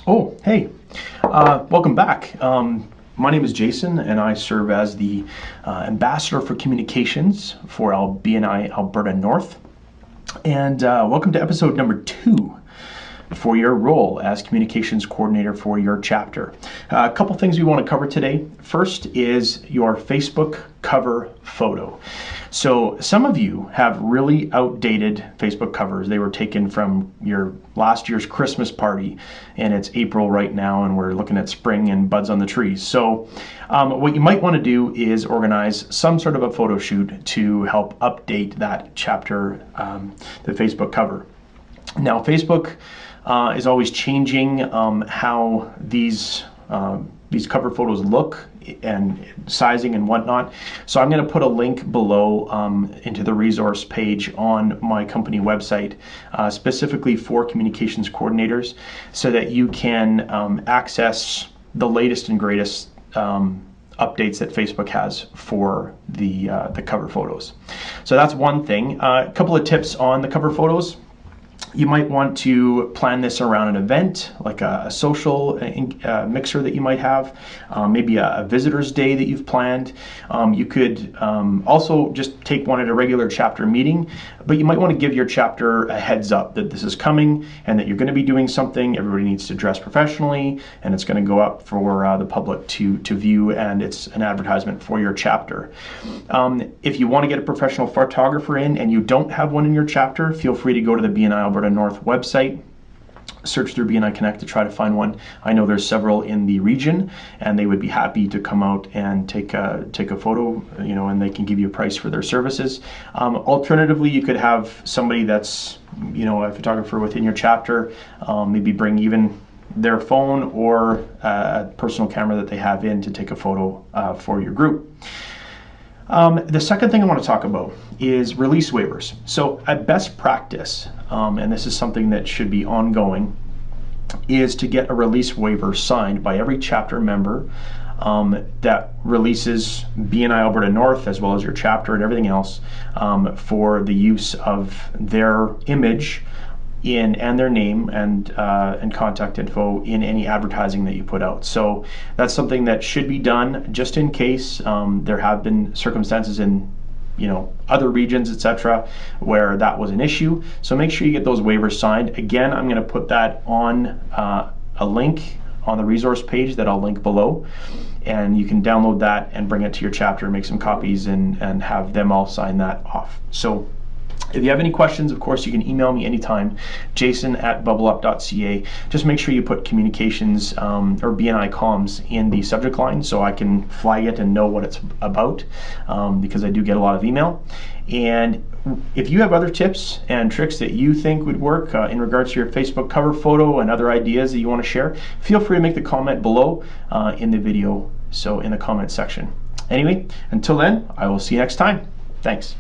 Oh, hey, welcome back. My name is Jason, and I serve as the Ambassador for Communications for BNI Alberta North. And welcome to episode number 2 for your role as Communications Coordinator for your chapter. A couple things we want to cover today. First is your Facebook cover photo. So some of you have really outdated Facebook covers. They were taken from your last year's Christmas party, and it's April right now, and we're looking at spring and buds on the trees. So what you might want to do is organize some sort of a photo shoot to help update that chapter, the Facebook cover. Now, Facebook is always changing how these cover photos look and sizing and whatnot. So I'm going to put a link below into the resource page on my company website specifically for communications coordinators so that you can access the latest and greatest updates that Facebook has for the cover photos. So that's one thing. A couple of tips on the cover photos. You might want to plan this around an event, like a social mixer that you might have, maybe a visitor's day that you've planned. You could also just take one at a regular chapter meeting, but you might want to give your chapter a heads up that this is coming and that you're going to be doing something. Everybody needs to dress professionally, and it's going to go up for the public to view, and it's an advertisement for your chapter. If you want to get a professional photographer in and you don't have one in your chapter, feel free to go to the BNI Alberta North website, search through BNI Connect to try to find one. I know there's several in the region, and they would be happy to come out and take a photo, and they can give you a price for their services. Alternatively, you could have somebody that's, a photographer within your chapter, maybe bring even their phone or a personal camera that they have in to take a photo for your group. The second thing I want to talk about is release waivers. So a best practice, and this is something that should be ongoing, is to get a release waiver signed by every chapter member that releases BNI Alberta North, as well as your chapter and everything else, for the use of their image and their name and contact info in any advertising that you put out. So that's something that should be done just in case there have been circumstances in other regions, etc., where that was an issue. So make sure you get those waivers signed. Again, I'm going to put that on a link on the resource page that I'll link below, and you can download that and bring it to your chapter, make some copies, and have them all sign that off. So if you have any questions, of course, you can email me anytime, jason@bubbleup.ca. Just make sure you put communications or BNI comms in the subject line so I can flag it and know what it's about, because I do get a lot of email. And if you have other tips and tricks that you think would work in regards to your Facebook cover photo and other ideas that you want to share, feel free to make the comment below in the video, so in the comment section. Anyway, until then, I will see you next time. Thanks.